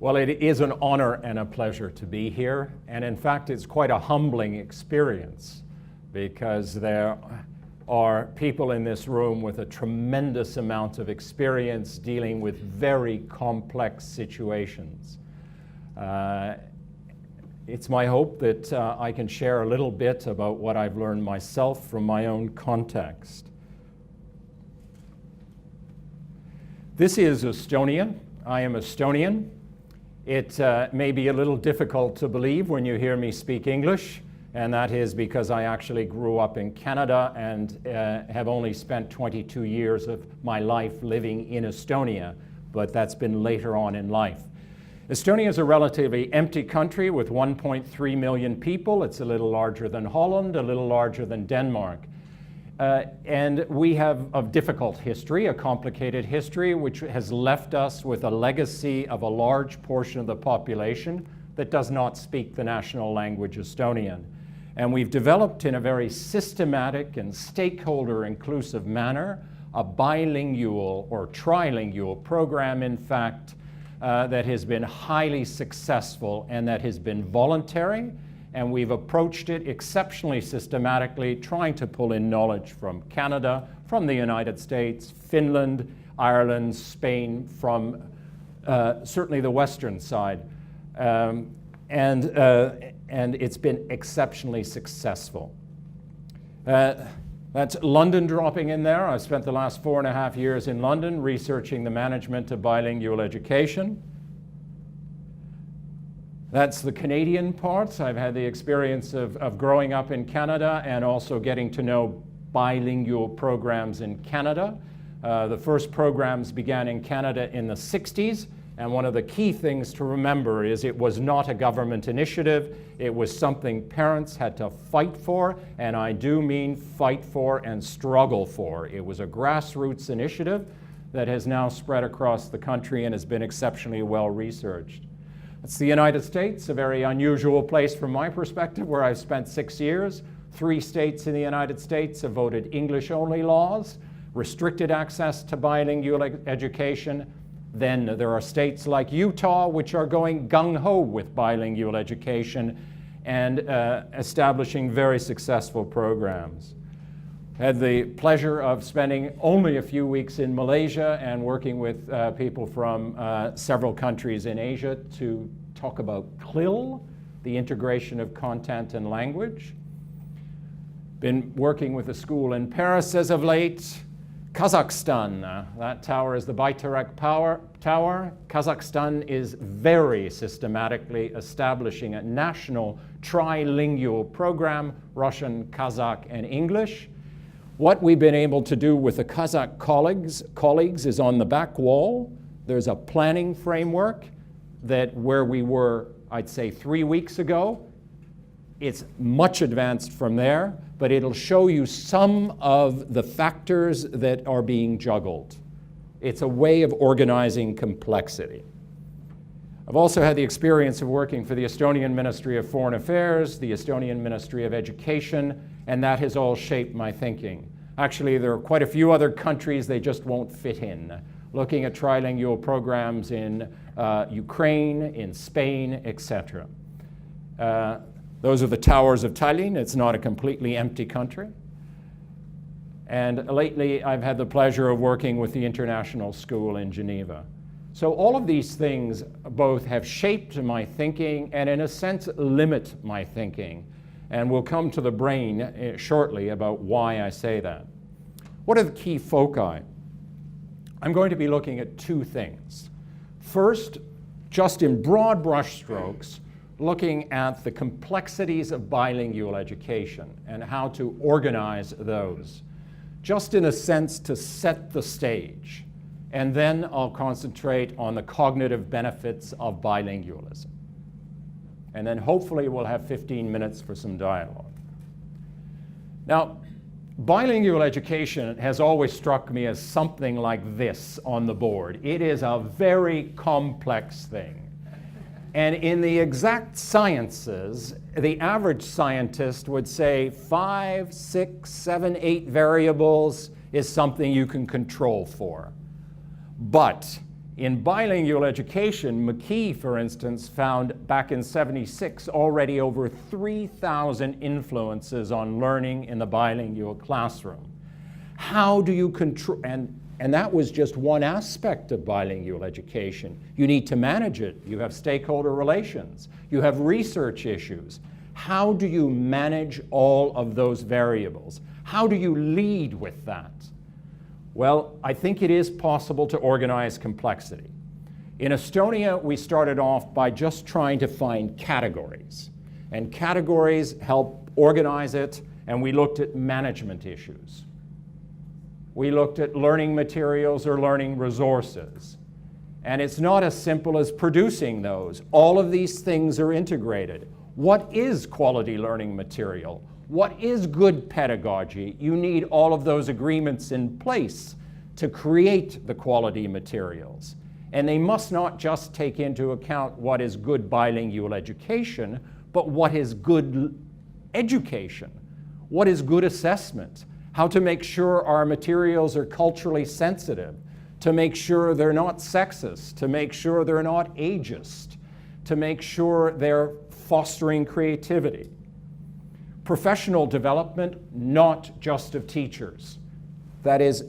Well, it is an honor and a pleasure to be here, and in fact it's quite a humbling experience because there are people in this room with a tremendous amount of experience dealing with very complex situations. It's my hope that I can share a little bit about what I've learned myself from my own context. This is Estonia. I am Estonian. It may be a little difficult to believe when you hear me speak English, and that is because I actually grew up in Canada and have only spent 22 years of my life living in Estonia, but that's been later on in life. Estonia is a relatively empty country with 1.3 million people. It's a little larger than Holland, a little larger than Denmark. And we have a difficult history, a complicated history, which has left us with a legacy of a large portion of the population that does not speak the national language Estonian. And we've developed in a very systematic and stakeholder-inclusive manner a bilingual or trilingual program, in fact, that has been highly successful and that has been voluntary. And we've approached it exceptionally systematically, trying to pull in knowledge from Canada, from the United States, Finland, Ireland, Spain, from certainly the Western side. And it's been exceptionally successful. That's London dropping in there. I've spent the last 4.5 years in London researching the management of bilingual education. That's the Canadian part. I've had the experience of growing up in Canada and also getting to know bilingual programs in Canada. The first programs began in Canada in the 60s, and one of the key things to remember is it was not a government initiative. It was something parents had to fight for, and I do mean fight for and struggle for. It was a grassroots initiative that has now spread across the country and has been exceptionally well researched. It's the United States, a very unusual place from my perspective, where I've spent 6 years. 3 states in the United States have voted English-only laws, restricted access to bilingual education. Then there are states like Utah, which are going gung-ho with bilingual education and establishing very successful programs. Had the pleasure of spending only a few weeks in Malaysia and working with people from several countries in Asia to talk about CLIL, the integration of content and language. Been working with a school in Paris as of late. Kazakhstan, that tower is the Baytarak Tower. Kazakhstan is very systematically establishing a national trilingual program, Russian, Kazakh, and English. What we've been able to do with the Kazakh colleagues is on the back wall. There's a planning framework that where we were, I'd say 3 weeks ago, it's much advanced from there, but it'll show you some of the factors that are being juggled. It's a way of organizing complexity. I've also had the experience of working for the Estonian Ministry of Foreign Affairs, the Estonian Ministry of Education, and that has all shaped my thinking. Actually, there are quite a few other countries they just won't fit in. Looking at trilingual programs in Ukraine, in Spain, etc. Those are the towers of Tallinn. It's not a completely empty country. And lately, I've had the pleasure of working with the International School in Geneva. So all of these things both have shaped my thinking and in a sense limit my thinking. And we'll come to the brain shortly about why I say that. What are the key foci? I'm going to be looking at 2 things. First, just in broad brushstrokes, looking at the complexities of bilingual education and how to organize those, just in a sense to set the stage. And then I'll concentrate on the cognitive benefits of bilingualism. And then hopefully we'll have 15 minutes for some dialogue. Now, bilingual education has always struck me as something like this on the board. It is a very complex thing. And in the exact sciences, the average scientist would say 5, 6, 7, 8 variables is something you can control for. But In bilingual education, McKee, for instance, found back in '76 already over 3,000 influences on learning in the bilingual classroom. How do you control, and that was just one aspect of bilingual education. You need to manage it. You have stakeholder relations. You have research issues. How do you manage all of those variables? How do you lead with that? Well, I think it is possible to organize complexity. In Estonia, we started off by just trying to find categories. And categories help organize it, and we looked at management issues. We looked at learning materials or learning resources. And it's not as simple as producing those. All of these things are integrated. What is quality learning material? What is good pedagogy? You need all of those agreements in place to create the quality materials. And they must not just take into account what is good bilingual education, but what is good education? What is good assessment? How to make sure our materials are culturally sensitive, to make sure they're not sexist, to make sure they're not ageist, to make sure they're fostering creativity. Professional development, not just of teachers. That is,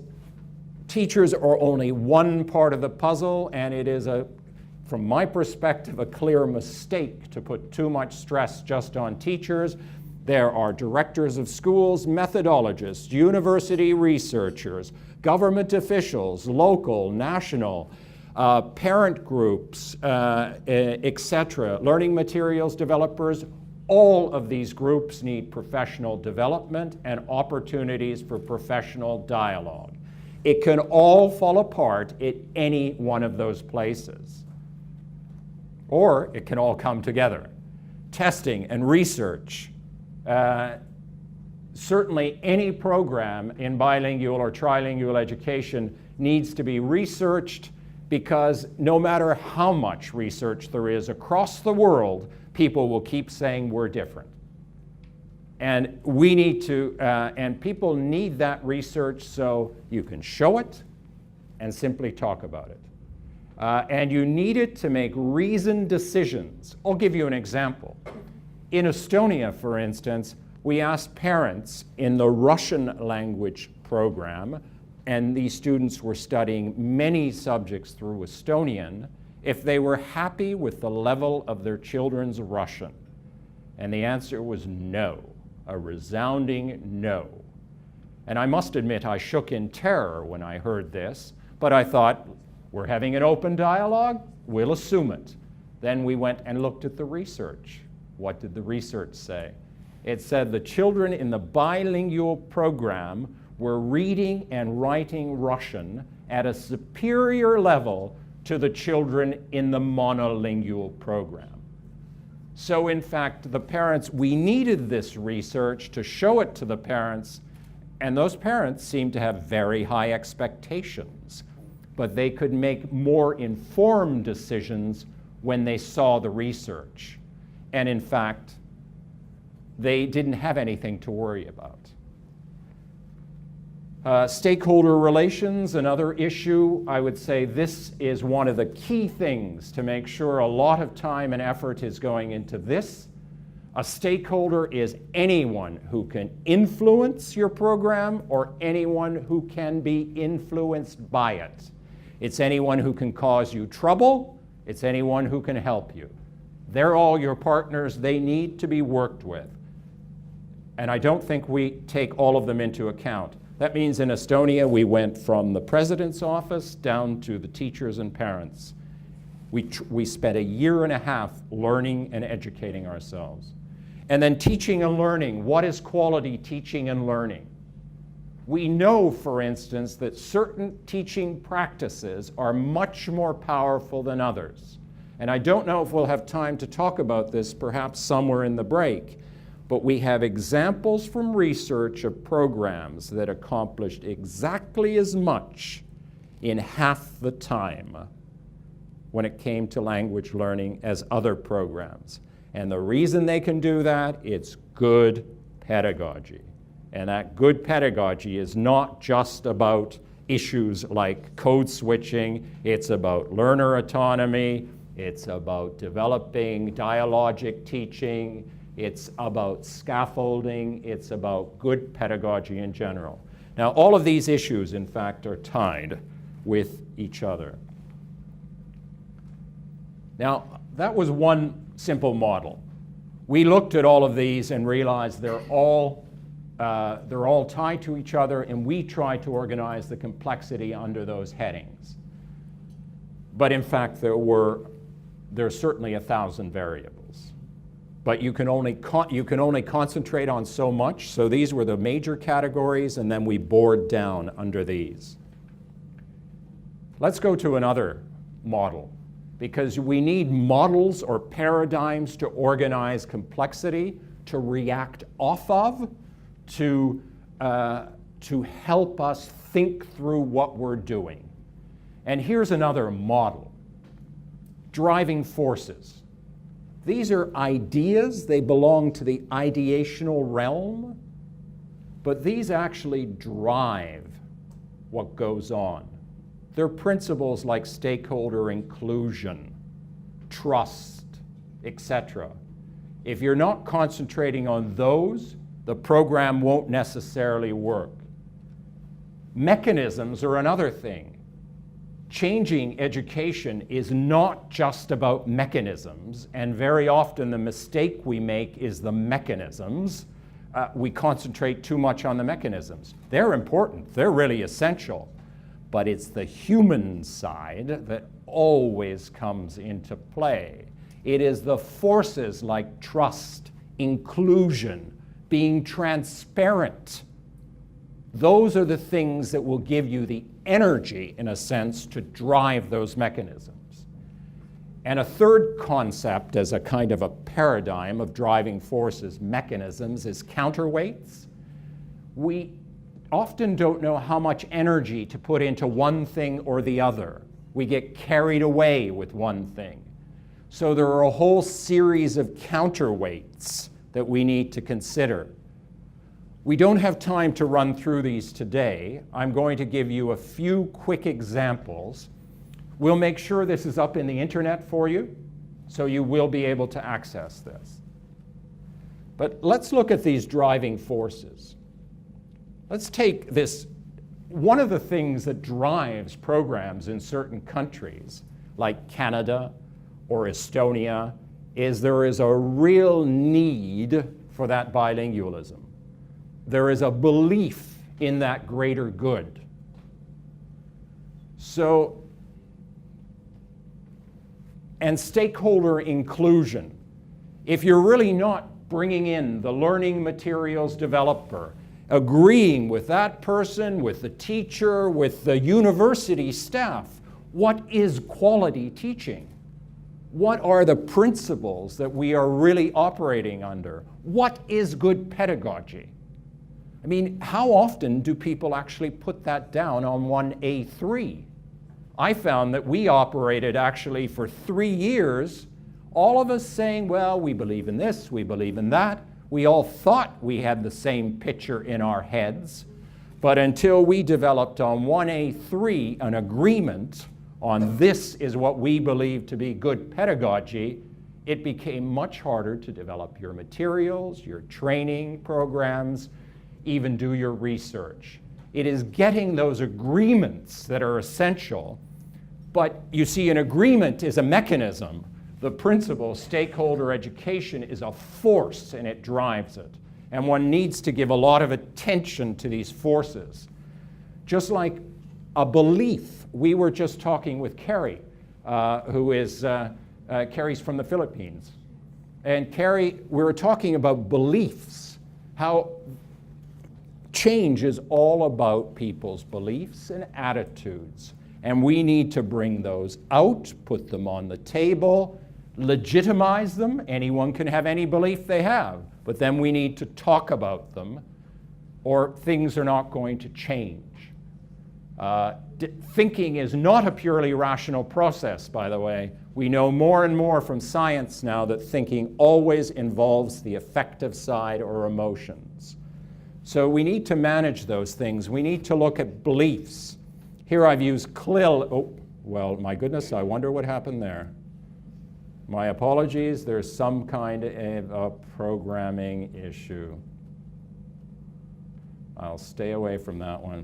teachers are only one part of the puzzle, and it is, from my perspective, a clear mistake to put too much stress just on teachers. There are directors of schools, methodologists, university researchers, government officials, local, national, parent groups, etc., learning materials developers. All of these groups need professional development and opportunities for professional dialogue. It can all fall apart at any one of those places. Or it can all come together. Testing and research. Certainly any program in bilingual or trilingual education needs to be researched, because no matter how much research there is across the world, people will keep saying we're different. And we need to, and people need that research so you can show it and simply talk about it. And you need it to make reasoned decisions. I'll give you an example. In Estonia, for instance, we asked parents in the Russian language program, and these students were studying many subjects through Estonian, if they were happy with the level of their children's Russian. And the answer was no, a resounding no. And I must admit, I shook in terror when I heard this, but I thought, we're having an open dialogue, we'll assume it. Then we went and looked at the research. What did the research say? It said the children in the bilingual program were reading and writing Russian at a superior level to the children in the monolingual program. So in fact, the parents, we needed this research to show it to the parents, and those parents seemed to have very high expectations, but they could make more informed decisions when they saw the research. And in fact, they didn't have anything to worry about. Stakeholder relations, another issue. I would say this is one of the key things to make sure a lot of time and effort is going into this. A stakeholder is anyone who can influence your program or anyone who can be influenced by it. It's anyone who can cause you trouble. It's anyone who can help you. They're all your partners. They need to be worked with. And I don't think we take all of them into account. That means in Estonia, we went from the president's office down to the teachers and parents. We spent a year and a half learning and educating ourselves. And then teaching and learning. What is quality teaching and learning? We know, for instance, that certain teaching practices are much more powerful than others. And I don't know if we'll have time to talk about this, perhaps somewhere in the break. But we have examples from research of programs that accomplished exactly as much in half the time when it came to language learning as other programs. And the reason they can do that, it's good pedagogy. And that good pedagogy is not just about issues like code switching. It's about learner autonomy. It's about developing dialogic teaching. It's about scaffolding. It's about good pedagogy in general. Now, all of these issues, in fact, are tied with each other. Now, that was one simple model. We looked at all of these and realized they're all tied to each other, and we tried to organize the complexity under those headings. But in fact, there's certainly 1,000 variables. But you can only concentrate on so much. So these were the major categories, and then we bored down under these. Let's go to another model, because we need models or paradigms to organize complexity, to react off of, to help us think through what we're doing. And here's another model: driving forces. These are ideas. They belong to the ideational realm, but these actually drive what goes on. They're principles like stakeholder inclusion, trust, etc. If you're not concentrating on those, the program won't necessarily work. Mechanisms are another thing. Changing education is not just about mechanisms, and very often the mistake we make is the mechanisms. We concentrate too much on the mechanisms. They're important, they're really essential, but it's the human side that always comes into play. It is the forces like trust, inclusion, being transparent. Those are the things that will give you the energy, in a sense, to drive those mechanisms. And a third concept as a kind of a paradigm of driving forces, mechanisms, is counterweights. We often don't know how much energy to put into one thing or the other. We get carried away with one thing. So there are a whole series of counterweights that we need to consider. We don't have time to run through these today. I'm going to give you a few quick examples. We'll make sure this is up in the internet for you, so you will be able to access this. But let's look at these driving forces. Let's take this. One of the things that drives programs in certain countries, like Canada or Estonia, is there is a real need for that bilingualism. There is a belief in that greater good. So, and stakeholder inclusion. If you're really not bringing in the learning materials developer, agreeing with that person, with the teacher, with the university staff, what is quality teaching? What are the principles that we are really operating under? What is good pedagogy? I mean, how often do people actually put that down on 1A3? I found that we operated actually for 3 years, all of us saying, well, we believe in this, we believe in that. We all thought we had the same picture in our heads, but until we developed on 1A3 an agreement on this is what we believe to be good pedagogy, it became much harder to develop your materials, your training programs, even do your research. It is getting those agreements that are essential, but you see, an agreement is a mechanism. The principle, stakeholder education, is a force, and it drives it. And one needs to give a lot of attention to these forces. Just like a belief. We were just talking with Carrie, Carrie's from the Philippines. And Carrie, we were talking about beliefs, how change is all about people's beliefs and attitudes. And we need to bring those out, put them on the table, legitimize them. Anyone can have any belief they have, but then we need to talk about them, or things are not going to change. Thinking is not a purely rational process, by the way. We know more and more from science now that thinking always involves the affective side or emotions. So we need to manage those things. We need to look at beliefs. Here I've used CLIL. Oh, well, my goodness, I wonder what happened there. My apologies, there's some kind of a programming issue. I'll stay away from that one.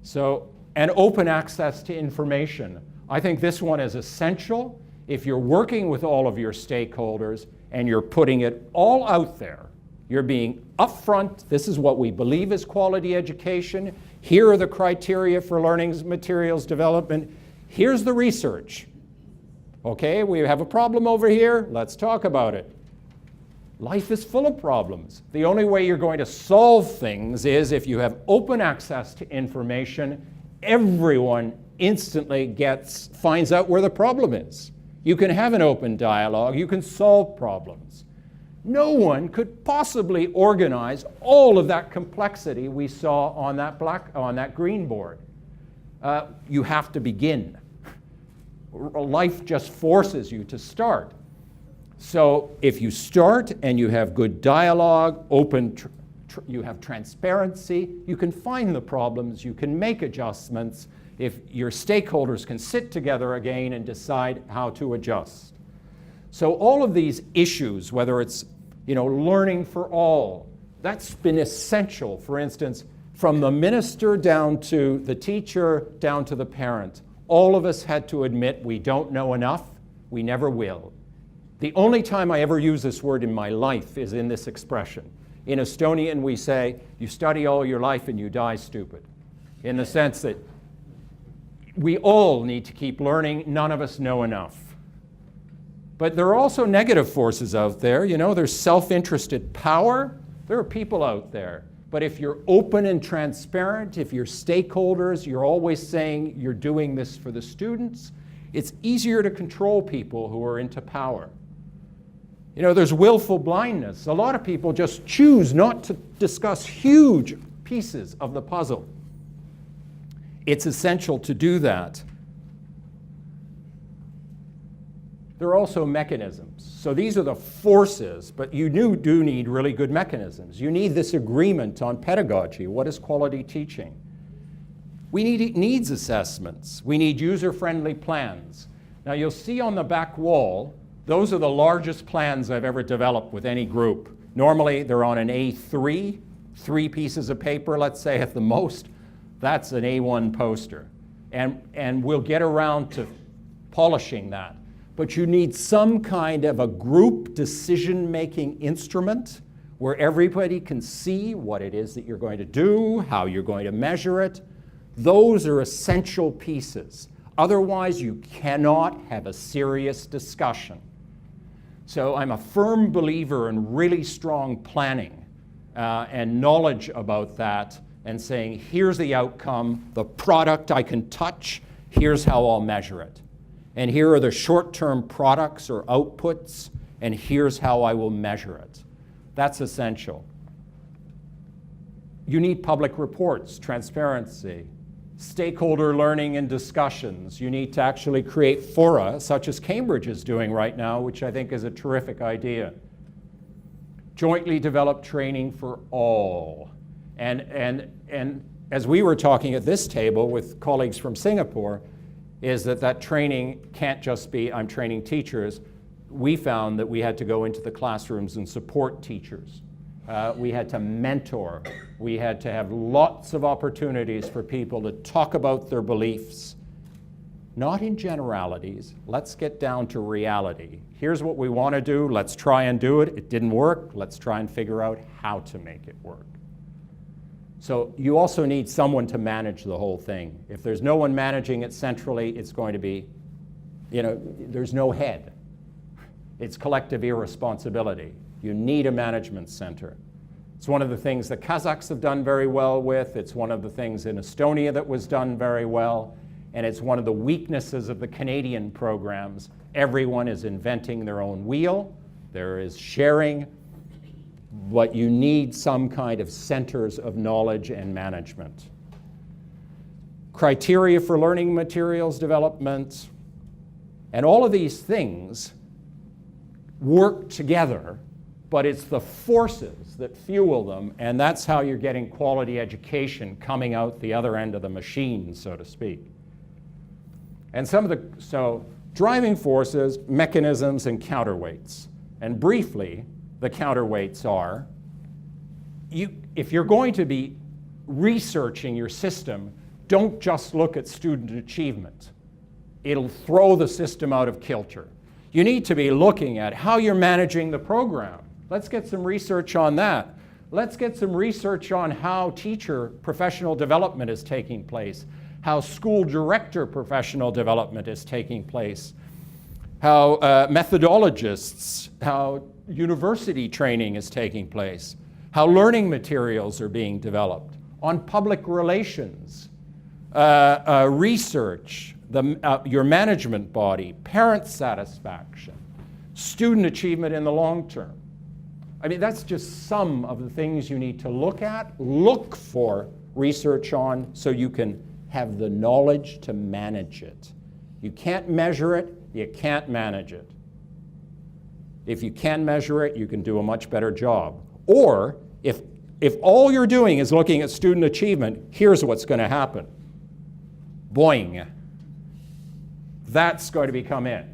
So, and open access to information. I think this one is essential. If you're working with all of your stakeholders and you're putting it all out there, you're being upfront, this is what we believe is quality education, here are the criteria for learning materials development, here's the research. Okay, we have a problem over here, let's talk about it. Life is full of problems. The only way you're going to solve things is if you have open access to information, everyone instantly finds out where the problem is. You can have an open dialogue, you can solve problems. No one could possibly organize all of that complexity we saw on that green board. You have to begin. Life just forces you to start. So if you start and you have good dialogue, you have transparency, you can find the problems, you can make adjustments. If your stakeholders can sit together again and decide how to adjust. So all of these issues, whether it's learning for all, that's been essential. For instance, from the minister down to the teacher, down to the parent, all of us had to admit we don't know enough, we never will. The only time I ever use this word in my life is in this expression. In Estonian we say, you study all your life and you die stupid, in the sense that we all need to keep learning, none of us know enough. But there are also negative forces out there. There's self-interested power. There are people out there. But if you're open and transparent, if you're stakeholders, you're always saying you're doing this for the students, it's easier to control people who are into power. There's willful blindness. A lot of people just choose not to discuss huge pieces of the puzzle. It's essential to do that. There are also mechanisms. So these are the forces, but you do need really good mechanisms. You need this agreement on pedagogy. What is quality teaching? We need needs assessments. We need user-friendly plans. Now you'll see on the back wall, those are the largest plans I've ever developed with any group. Normally they're on an A3, 3 pieces of paper, let's say at the most. That's an A1 poster. And we'll get around to polishing that. But you need some kind of a group decision-making instrument where everybody can see what it is that you're going to do, how you're going to measure it. Those are essential pieces. Otherwise, you cannot have a serious discussion. So I'm a firm believer in really strong planning and knowledge about that, and saying, here's the outcome, the product I can touch, here's how I'll measure it. And here are the short-term products or outputs, and here's how I will measure it. That's essential. You need public reports, transparency, stakeholder learning and discussions. You need to actually create fora, such as Cambridge is doing right now, which I think is a terrific idea. Jointly developed training for all. And as we were talking at this table with colleagues from Singapore, is that training can't just be, I'm training teachers. We found that we had to go into the classrooms and support teachers. We had to mentor. We had to have lots of opportunities for people to talk about their beliefs, not in generalities. Let's get down to reality. Here's what we want to do. Let's try and do it. It didn't work. Let's try and figure out how to make it work. So you also need someone to manage the whole thing. If there's no one managing it centrally, it's going to be, there's no head. It's collective irresponsibility. You need a management center. It's one of the things the Kazakhs have done very well with. It's one of the things in Estonia that was done very well. And it's one of the weaknesses of the Canadian programs. Everyone is inventing their own wheel. There is sharing. But you need some kind of centers of knowledge and management. Criteria for learning materials development, and all of these things work together but it's the forces that fuel them, and that's how you're getting quality education coming out the other end of the machine, so to speak. And so driving forces, mechanisms, and counterweights. And briefly, the counterweights are, if you're going to be researching your system, don't just look at student achievement. It'll throw the system out of kilter. You need to be looking at how you're managing the program. Let's get some research on that. Let's get some research on how teacher professional development is taking place, how school director professional development is taking place, how methodologists, how university training is taking place, how learning materials are being developed, on public relations, research, your management body, parent satisfaction, student achievement in the long term. I mean, that's just some of the things you need to look at, look for research on, so you can have the knowledge to manage it. You can't measure it, you can't manage it. If you can measure it, you can do a much better job. Or, if all you're doing is looking at student achievement, here's what's going to happen. Boing. That's going to become it.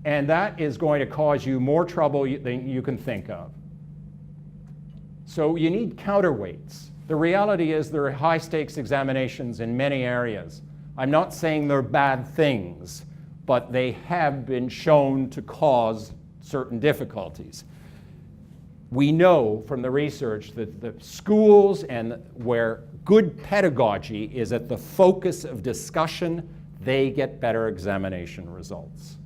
And that is going to cause you more trouble than you can think of. So you need counterweights. The reality is there are high-stakes examinations in many areas. I'm not saying they're bad things, but they have been shown to cause certain difficulties. We know from the research that the schools and where good pedagogy is at the focus of discussion, they get better examination results.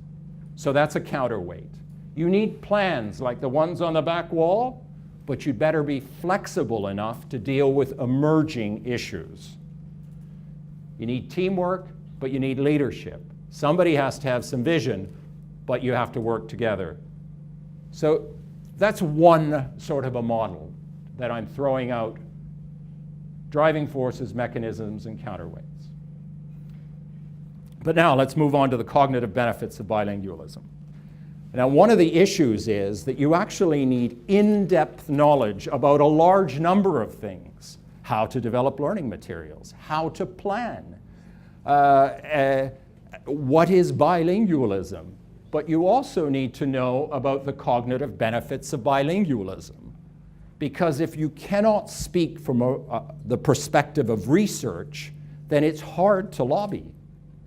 So that's a counterweight. You need plans like the ones on the back wall, but you better be flexible enough to deal with emerging issues. You need teamwork, but you need leadership. Somebody has to have some vision, but you have to work together. So that's one sort of a model that I'm throwing out: driving forces, mechanisms, and counterweights. But now let's move on to the cognitive benefits of bilingualism. Now, one of the issues is that you actually need in-depth knowledge about a large number of things: how to develop learning materials, how to plan, what is bilingualism. But you also need to know about the cognitive benefits of bilingualism. Because if you cannot speak from the perspective of research, then it's hard to lobby.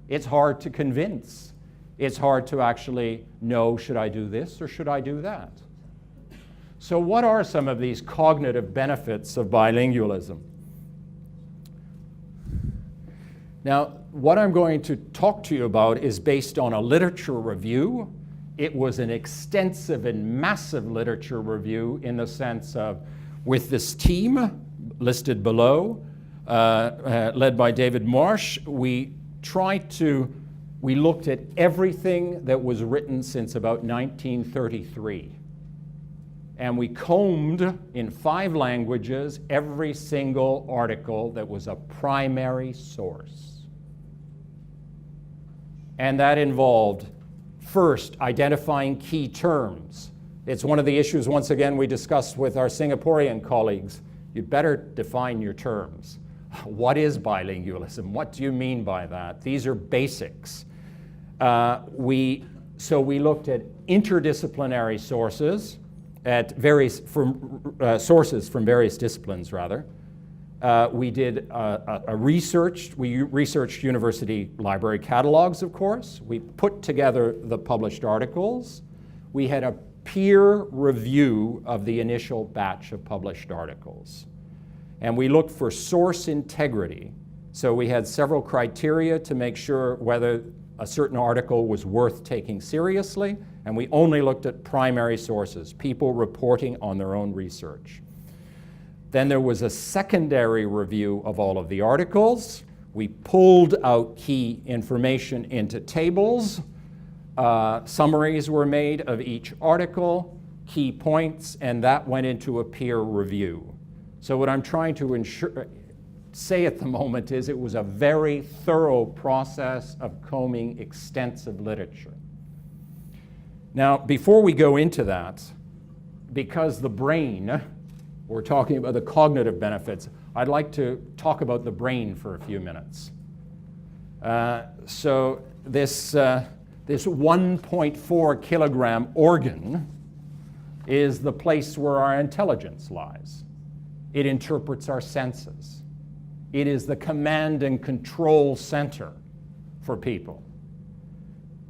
It's hard to convince. It's hard to actually know, should I do this or should I do that? So what are some of these cognitive benefits of bilingualism? Now, what I'm going to talk to you about is based on a literature review. It was an extensive and massive literature review in the sense of, with this team listed below, led by David Marsh, we looked at everything that was written since about 1933. And we combed in 5 languages every single article that was a primary source. And that involved, first, identifying key terms. It's one of the issues, once again, we discussed with our Singaporean colleagues. You better define your terms. What is bilingualism? What do you mean by that? These are basics. So we looked at interdisciplinary sources, sources from various disciplines, rather. We did we researched university library catalogs, of course. We put together the published articles. We had a peer review of the initial batch of published articles. And we looked for source integrity. So we had several criteria to make sure whether a certain article was worth taking seriously, and we only looked at primary sources, people reporting on their own research. Then there was a secondary review of all of the articles. We pulled out key information into tables. Summaries were made of each article, key points, and that went into a peer review. So what I'm trying to say at the moment is it was a very thorough process of combing extensive literature. Now, before we go into that, because the brain, we're talking about the cognitive benefits, I'd like to talk about the brain for a few minutes. So this 1.4 kilogram organ is the place where our intelligence lies. It interprets our senses. It is the command and control center for people.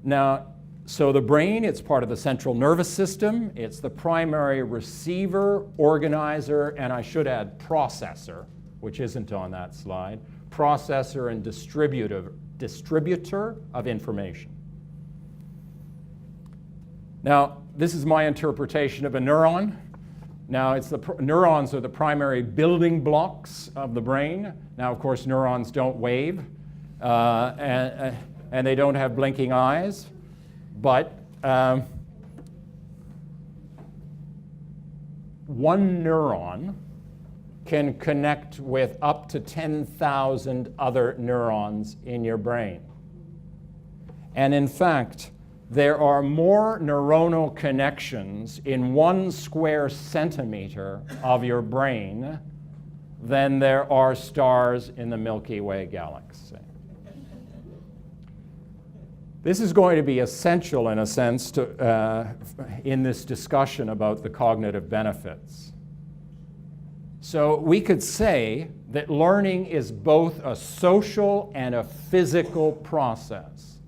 Now, so the brain, it's part of the central nervous system. It's the primary receiver, organizer, and I should add processor, which isn't on that slide, processor and distributor of information. Now, this is my interpretation of a neuron. Now, neurons are the primary building blocks of the brain. Now, of course, neurons don't wave, and they don't have blinking eyes, but one neuron can connect with up to 10,000 other neurons in your brain. And in fact, there are more neuronal connections in 1 square centimeter of your brain than there are stars in the Milky Way galaxy. This is going to be essential, in a sense, in this discussion about the cognitive benefits. So we could say that learning is both a social and a physical process.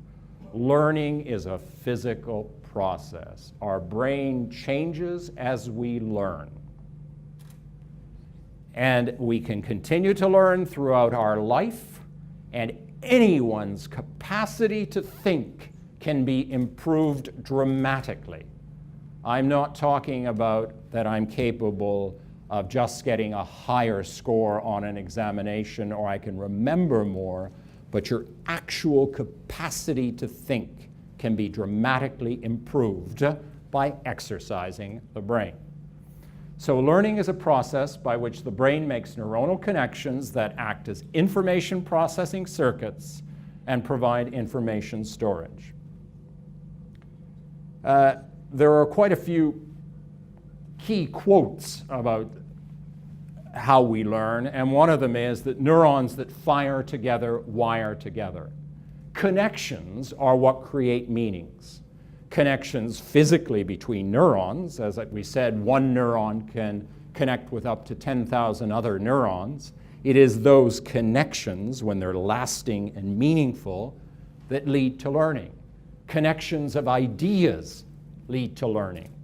Learning is a physical process. Our brain changes as we learn. And we can continue to learn throughout our life, and anyone's capacity to think can be improved dramatically. I'm not talking about that I'm capable of just getting a higher score on an examination or I can remember more, but your actual capacity to think can be dramatically improved by exercising the brain. So learning is a process by which the brain makes neuronal connections that act as information processing circuits and provide information storage. There are quite a few key quotes about how we learn, and one of them is that neurons that fire together wire together. Connections are what create meanings. Connections physically between neurons, as we said, one neuron can connect with up to 10,000 other neurons. It is those connections, when they're lasting and meaningful, that lead to learning. Connections of ideas lead to learning.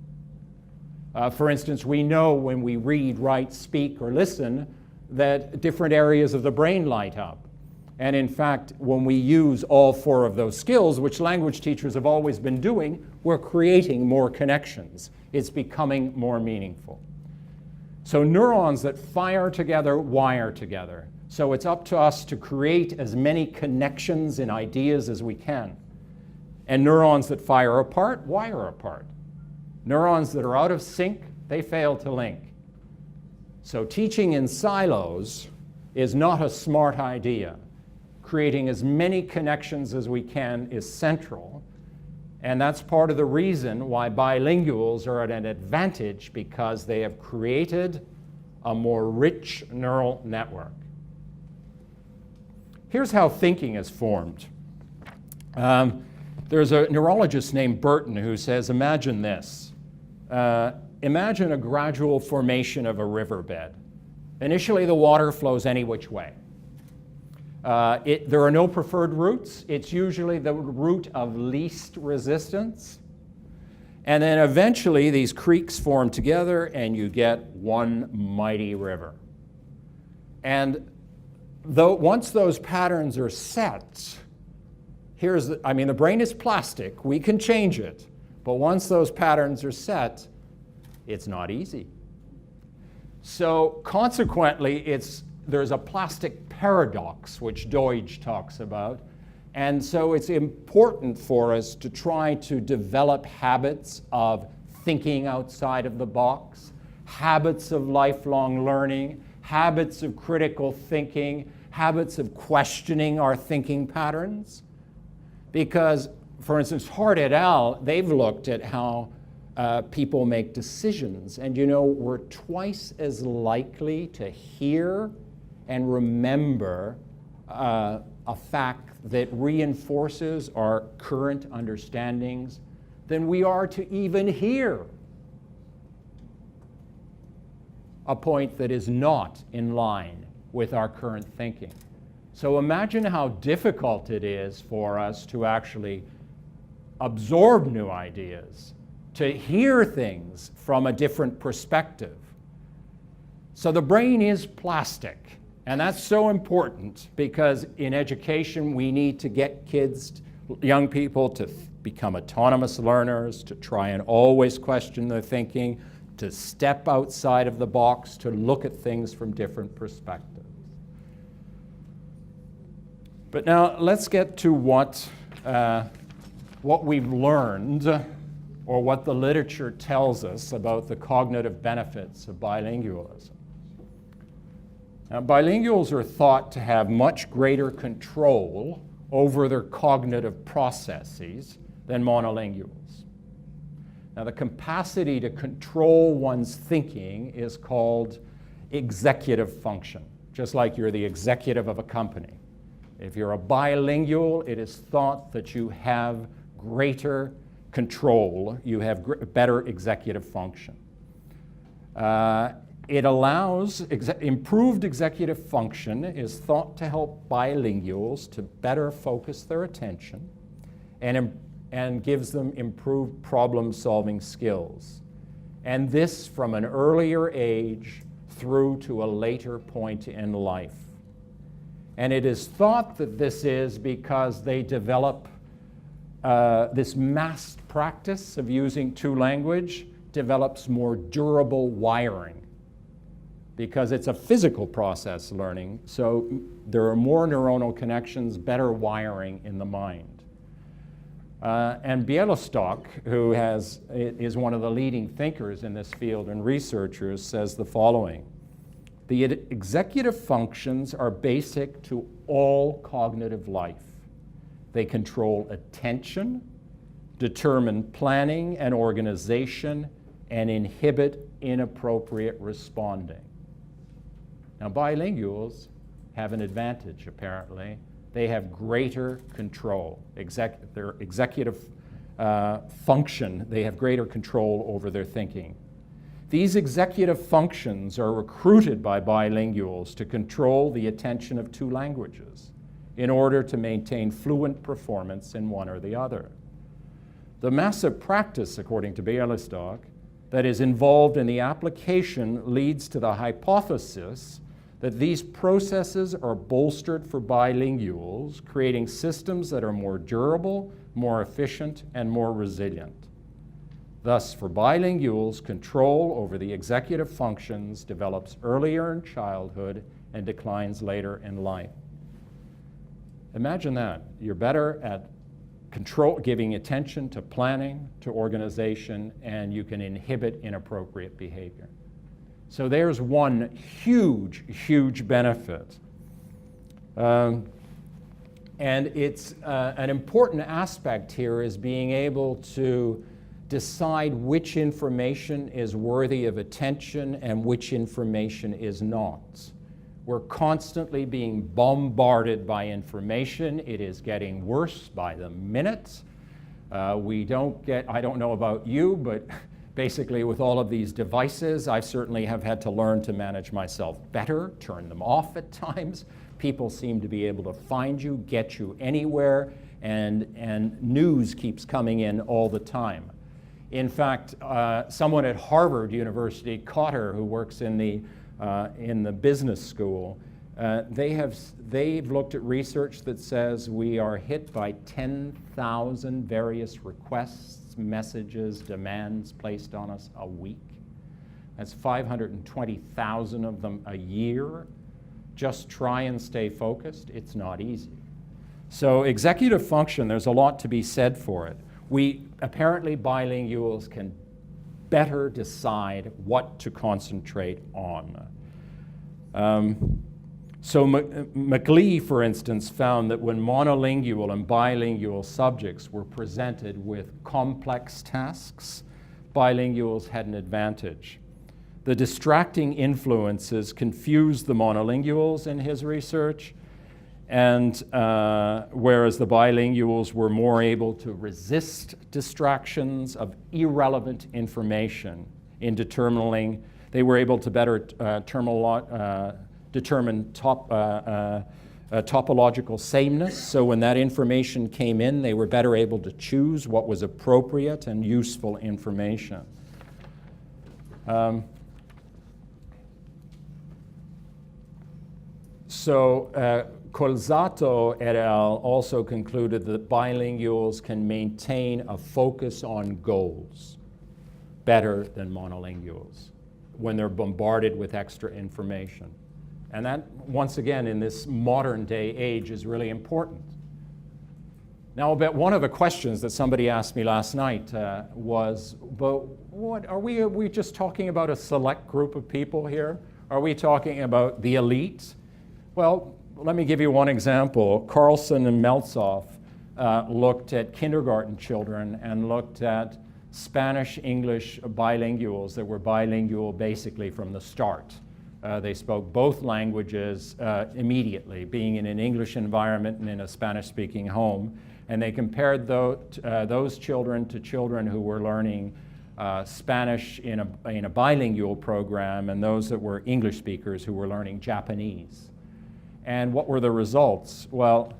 For instance, we know when we read, write, speak, or listen that different areas of the brain light up. And in fact, when we use all 4 of those skills, which language teachers have always been doing, we're creating more connections. It's becoming more meaningful. So neurons that fire together wire together. So it's up to us to create as many connections and ideas as we can. And neurons that fire apart wire apart. Neurons that are out of sync, they fail to link. So teaching in silos is not a smart idea. Creating as many connections as we can is central, and that's part of the reason why bilinguals are at an advantage, because they have created a more rich neural network. Here's how thinking is formed. There's a neurologist named Burton who says, imagine this. Imagine a gradual formation of a riverbed. Initially, the water flows any which way. There are no preferred routes. It's usually the route of least resistance. And then eventually, these creeks form together, and you get one mighty river. And once those patterns are set, the brain is plastic. We can change it. But once those patterns are set, it's not easy. So consequently, there's a plastic paradox, which Deutsch talks about. And so it's important for us to try to develop habits of thinking outside of the box, habits of lifelong learning, habits of critical thinking, habits of questioning our thinking patterns. Because, for instance, Hart et al., they've looked at how people make decisions. And you know, we're twice as likely to hear and remember a fact that reinforces our current understandings than we are to even hear a point that is not in line with our current thinking. So imagine how difficult it is for us to actually absorb new ideas, to hear things from a different perspective. So the brain is plastic, and that's so important because in education we need to get kids, young people, to become autonomous learners, to try and always question their thinking, to step outside of the box, to look at things from different perspectives. But now let's get to what we've learned, or what the literature tells us about the cognitive benefits of bilingualism. Now, bilinguals are thought to have much greater control over their cognitive processes than monolinguals. Now, the capacity to control one's thinking is called executive function, just like you're the executive of a company. If you're a bilingual, it is thought that you have greater control, you have better executive function. It allows, improved executive function is thought to help bilinguals to better focus their attention and gives them improved problem-solving skills. And this from an earlier age through to a later point in life. And it is thought that this is because they develop this massed practice of using two languages develops more durable wiring because it's a physical process learning, so there are more neuronal connections, better wiring in the mind. And Bielostok, who is one of the leading thinkers in this field and researchers, says the following: the executive functions are basic to all cognitive life. They control attention, determine planning and organization, and inhibit inappropriate responding. Now, bilinguals have an advantage, apparently. They have greater control. Their executive function, they have greater control over their thinking. These executive functions are recruited by bilinguals to control the attention of two languages in order to maintain fluent performance in one or the other. The massive practice, according to Bielostok, that is involved in the application leads to the hypothesis that these processes are bolstered for bilinguals, creating systems that are more durable, more efficient, and more resilient. Thus, for bilinguals, control over the executive functions develops earlier in childhood and declines later in life. Imagine that. You're better at giving attention to planning, to organization, and you can inhibit inappropriate behavior. So there's one huge, huge benefit. And it's an important aspect here is being able to decide which information is worthy of attention and which information is not. We're constantly being bombarded by information. It is getting worse by the minute. I don't know about you, but basically with all of these devices, I certainly have had to learn to manage myself better, turn them off at times. People seem to be able to find you, get you anywhere, and news keeps coming in all the time. In fact, someone at Harvard University, Cotter, who works in the business school, they've looked at research that says we are hit by 10,000 various requests, messages, demands placed on us a week. That's 520,000 of them a year. Just try and stay focused. It's not easy. So executive function, there's a lot to be said for it. Apparently bilinguals can better decide what to concentrate on. So McLeay, for instance, found that when monolingual and bilingual subjects were presented with complex tasks bilinguals had an advantage. The distracting influences confused the monolinguals in his research, and whereas the bilinguals were more able to resist distractions of irrelevant information in determining, they were able to better determine topological sameness. So when that information came in, they were better able to choose what was appropriate and useful information. Colzato et al. Also concluded that bilinguals can maintain a focus on goals better than monolinguals when they're bombarded with extra information. And that, once again, in this modern day age is really important. Now, I'll bet one of the questions that somebody asked me last night was, but what, are we just talking about a select group of people here? Are we talking about the elite? Well, let me give you one example. Carlson and Meltzoff looked at kindergarten children and looked at Spanish-English bilinguals that were bilingual basically from the start. They spoke both languages immediately, being in an English environment and in a Spanish-speaking home. And they compared those children to children who were learning Spanish in a bilingual program and those that were English speakers who were learning Japanese. And what were the results? Well,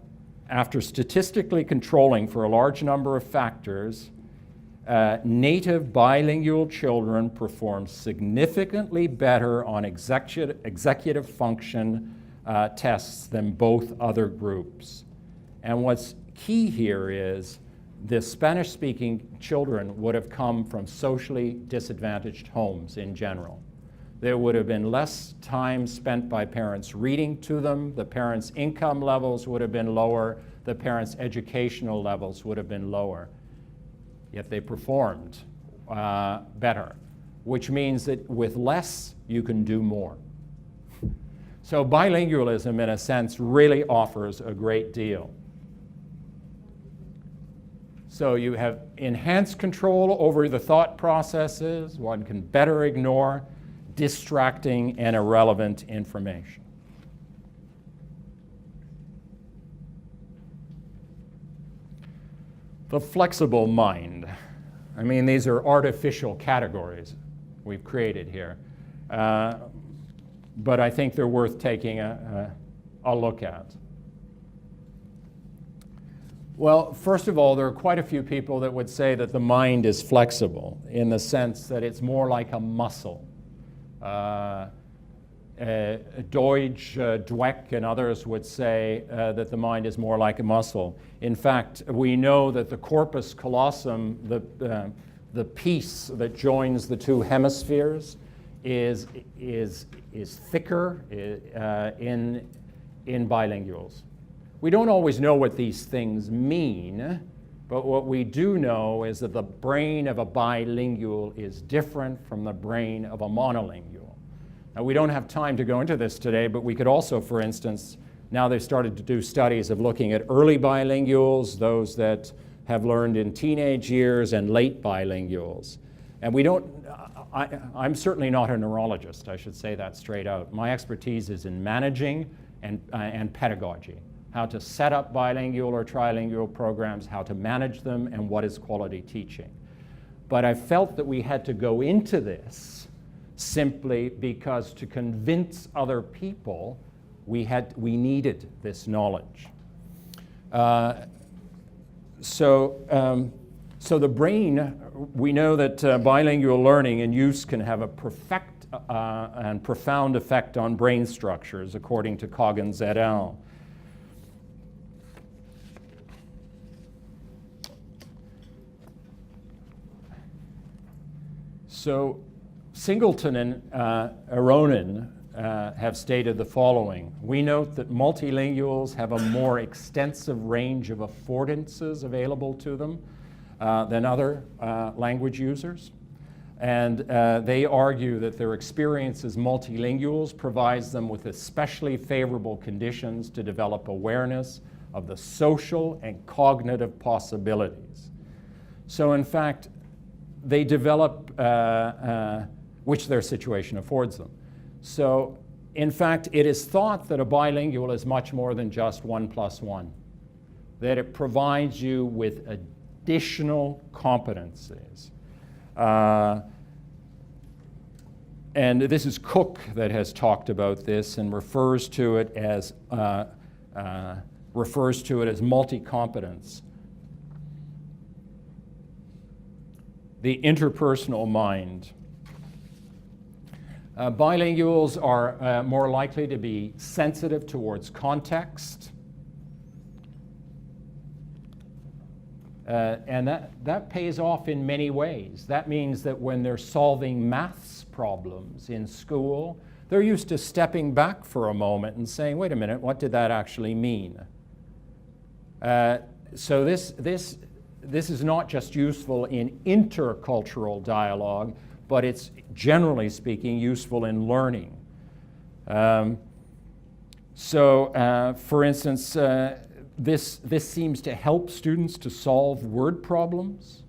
after statistically controlling for a large number of factors, native bilingual children performed significantly better on executive function tests than both other groups. And what's key here is the Spanish-speaking children would have come from socially disadvantaged homes in general. There would have been less time spent by parents reading to them, the parents' income levels would have been lower, the parents' educational levels would have been lower. Yet they performed better, which means that with less, you can do more. So bilingualism, in a sense, really offers a great deal. So you have enhanced control over the thought processes. One can better ignore distracting and irrelevant information. The flexible mind. I mean, these are artificial categories we've created here. But I think they're worth taking a look at. Well, first of all, there are quite a few people that would say that the mind is flexible in the sense that it's more like a muscle. Deutsch, Dweck, and others would say that the mind is more like a muscle. In fact, we know that the corpus callosum, the piece that joins the two hemispheres, is thicker in bilinguals. We don't always know what these things mean, but what we do know is that the brain of a bilingual is different from the brain of a monolingual. Now, we don't have time to go into this today, but we could also, for instance, now they've started to do studies of looking at early bilinguals, those that have learned in teenage years, and late bilinguals. And we don't, I'm certainly not a neurologist, I should say that straight out. My expertise is in managing and pedagogy. How to set up bilingual or trilingual programs, how to manage them, and what is quality teaching. But I felt that we had to go into this simply because to convince other people, we needed this knowledge. So the brain, we know that bilingual learning and use can have a and profound effect on brain structures, according to Coggins et al. So Singleton and Aronin have stated the following. We note that multilinguals have a more extensive range of affordances available to them than other language users. And they argue that their experience as multilinguals provides them with especially favorable conditions to develop awareness of the social and cognitive possibilities. So in fact, they develop, which their situation affords them. So, in fact, it is thought that a bilingual is much more than just 1 + 1, that it provides you with additional competencies. And this is Cook that has talked about this and refers to it as multi-competence. The interpersonal mind. Bilinguals are more likely to be sensitive towards context. And that pays off in many ways. That means that when they're solving maths problems in school, they're used to stepping back for a moment and saying, wait a minute, what did that actually mean? So this is not just useful in intercultural dialogue, but it's generally speaking useful in learning. For instance, this seems to help students to solve word problems.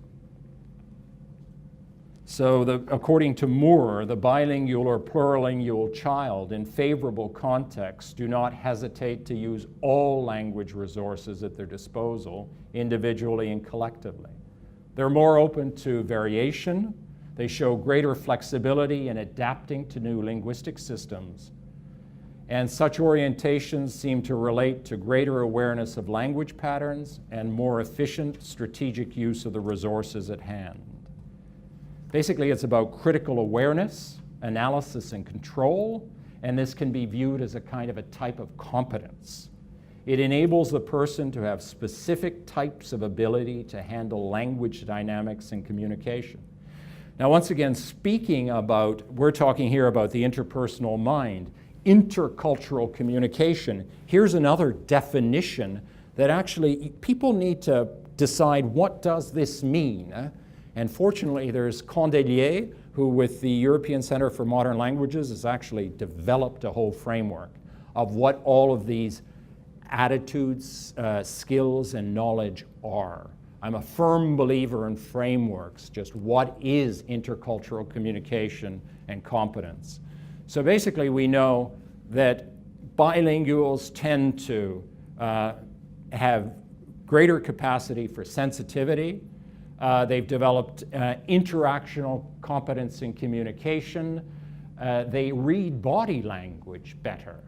So according to Moore, the bilingual or plurilingual child in favorable contexts do not hesitate to use all language resources at their disposal, individually and collectively. They're more open to variation. They show greater flexibility in adapting to new linguistic systems. And such orientations seem to relate to greater awareness of language patterns and more efficient strategic use of the resources at hand. Basically, it's about critical awareness, analysis, and control, and this can be viewed as a kind of a type of competence. It enables the person to have specific types of ability to handle language dynamics and communication. Now, once again, we're talking here about the interpersonal mind, intercultural communication. Here's another definition that actually people need to decide, what does this mean? And fortunately, there's Candelier, who with the European Center for Modern Languages has actually developed a whole framework of what all of these attitudes, skills, and knowledge are. I'm a firm believer in frameworks, just what is intercultural communication and competence. So basically, we know that bilinguals tend to have greater capacity for sensitivity. They've developed interactional competence in communication. They read body language better.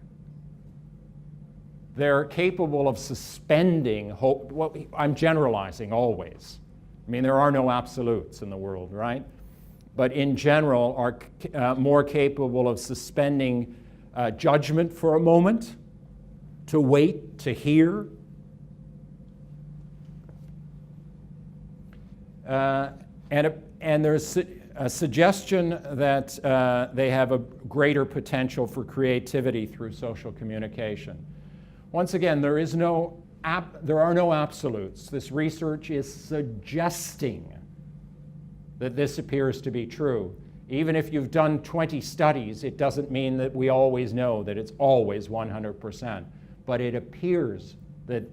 They're capable of suspending hope. Well, I'm generalizing always. I mean, there are no absolutes in the world, right? But in general, are more capable of suspending judgment for a moment, to wait, to hear. And there's a suggestion that they have a greater potential for creativity through social communication. Once again, there are no absolutes. This research is suggesting that this appears to be true. Even if you've done 20 studies, it doesn't mean that we always know that it's always 100%. But it appears that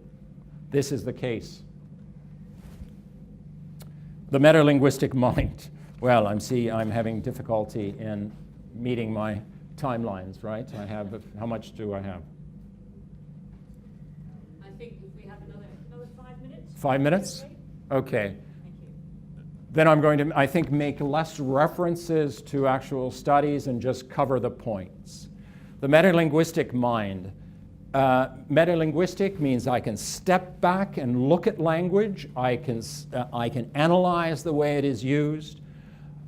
this is the case. The metalinguistic mind. Well, I'm having difficulty in meeting my timelines, right? How much do I have? I think if we have another 5 minutes. 5 minutes? Okay. Thank you. Then I'm going to, I think, make less references to actual studies and just cover the points. The metalinguistic mind. Metalinguistic means I can step back and look at language. I can analyze the way it is used.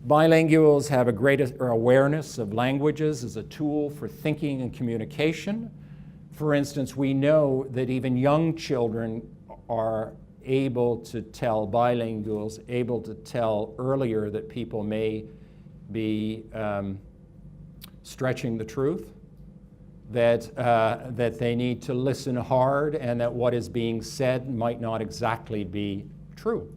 Bilinguals have a greater awareness of languages as a tool for thinking and communication. For instance, we know that even young children are able to tell, bilinguals, able to tell earlier that people may be stretching the truth, that they need to listen hard, and that what is being said might not exactly be true.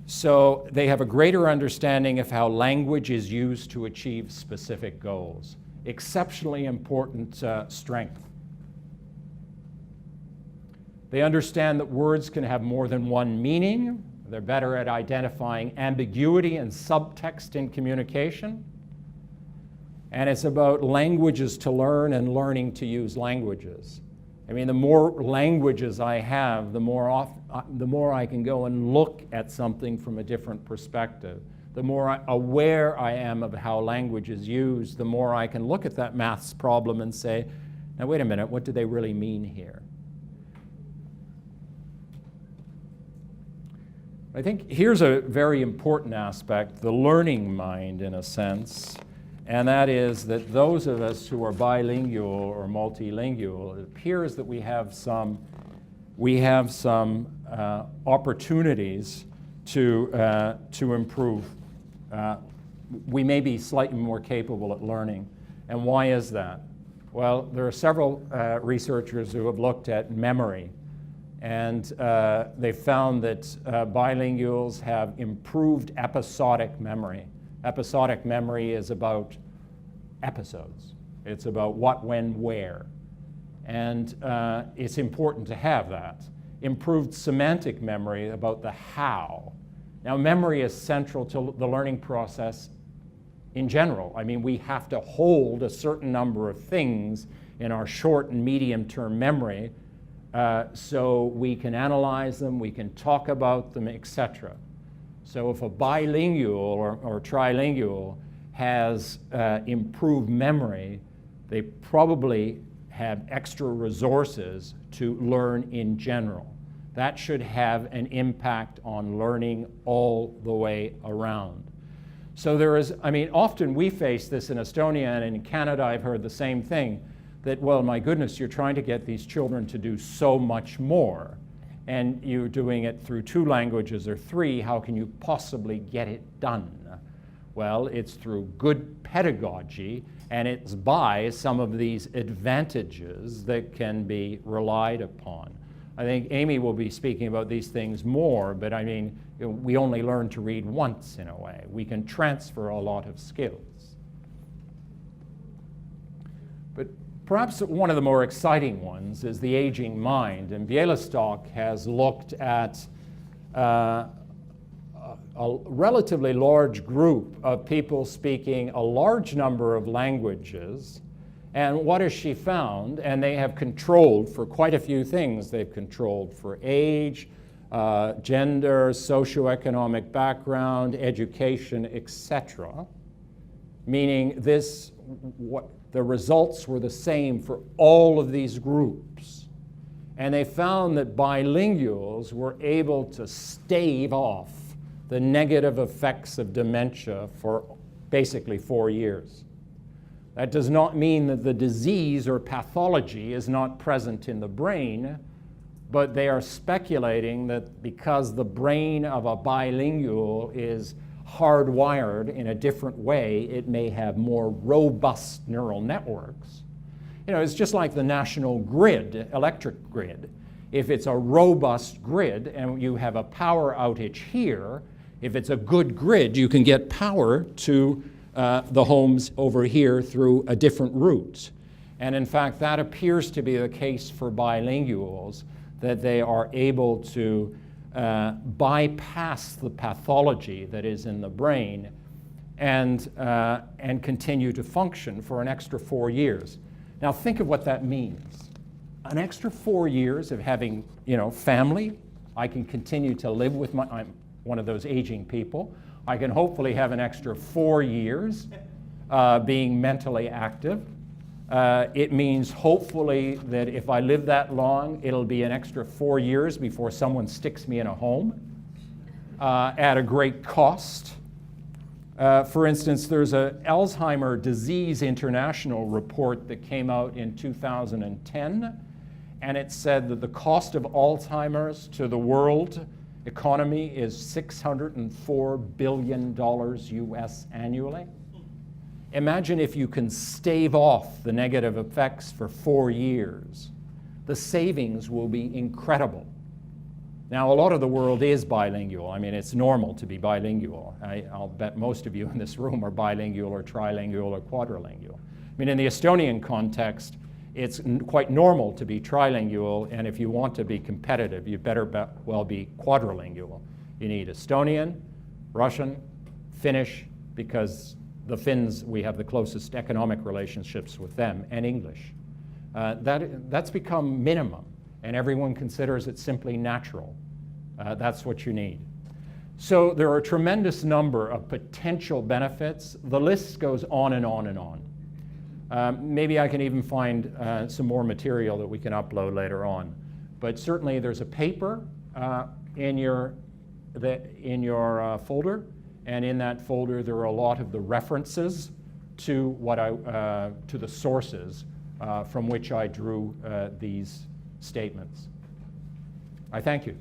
So they have a greater understanding of how language is used to achieve specific goals. Exceptionally important strength. They understand that words can have more than one meaning. They're better at identifying ambiguity and subtext in communication. And it's about languages to learn and learning to use languages. I mean, the more languages I have, the more I can go and look at something from a different perspective. The more aware I am of how language is used, the more I can look at that maths problem and say, now wait a minute, what do they really mean here? I think here's a very important aspect, the learning mind in a sense, and that is that those of us who are bilingual or multilingual, it appears that we have some opportunities to improve. We may be slightly more capable at learning. And why is that? Well, there are several researchers who have looked at memory, and they found that bilinguals have improved episodic memory. Episodic memory is about episodes. It's about what, when, where. And it's important to have that. Improved semantic memory about the how. Now, memory is central to the learning process in general. I mean, we have to hold a certain number of things in our short and medium-term memory so we can analyze them, we can talk about them, etc. So if a bilingual or trilingual has improved memory, they probably have extra resources to learn in general. That should have an impact on learning all the way around. So there is, I mean, often we face this in Estonia, and in Canada I've heard the same thing, that, well, my goodness, you're trying to get these children to do so much more, and you're doing it through 2 languages or 3, how can you possibly get it done? Well, it's through good pedagogy, and it's by some of these advantages that can be relied upon. I think Amy will be speaking about these things more, but I mean, we only learn to read once in a way. We can transfer a lot of skills. But perhaps one of the more exciting ones is the aging mind, and Bielistock has looked at a relatively large group of people speaking a large number of languages. And what has she found? And they have controlled for quite a few things. They've controlled for age, gender, socioeconomic background, education, etc. Meaning the results were the same for all of these groups. And they found that bilinguals were able to stave off the negative effects of dementia for basically 4 years. That does not mean that the disease or pathology is not present in the brain, but they are speculating that because the brain of a bilingual is hardwired in a different way, it may have more robust neural networks. You know, it's just like the national grid, electric grid. If it's a robust grid and you have a power outage here, if it's a good grid, you can get power to the homes over here through a different route. And in fact, that appears to be the case for bilinguals, that they are able to bypass the pathology that is in the brain and continue to function for an extra 4 years. Now think of what that means. An extra 4 years of having, family. I can continue to live with I'm one of those aging people. I can hopefully have an extra 4 years being mentally active. It means hopefully that if I live that long, it'll be an extra 4 years before someone sticks me in a home at a great cost. For instance, there's an Alzheimer's Disease International report that came out in 2010, and it said that the cost of Alzheimer's to the world economy is $604 billion US annually. Imagine if you can stave off the negative effects for 4 years. The savings will be incredible. Now, a lot of the world is bilingual. I mean, it's normal to be bilingual. I'll bet most of you in this room are bilingual or trilingual or quadrilingual. I mean, in the Estonian context, it's quite normal to be trilingual, and if you want to be competitive, you better well be quadrilingual. You need Estonian, Russian, Finnish, because the Finns, we have the closest economic relationships with them, and English. That's become minimum, and everyone considers it simply natural. That's what you need. So there are a tremendous number of potential benefits. The list goes on and on and on. Maybe I can even find some more material that we can upload later on. But certainly there's a paper in your folder, and in that folder there are a lot of the references to to the sources from which I drew these statements. I thank you.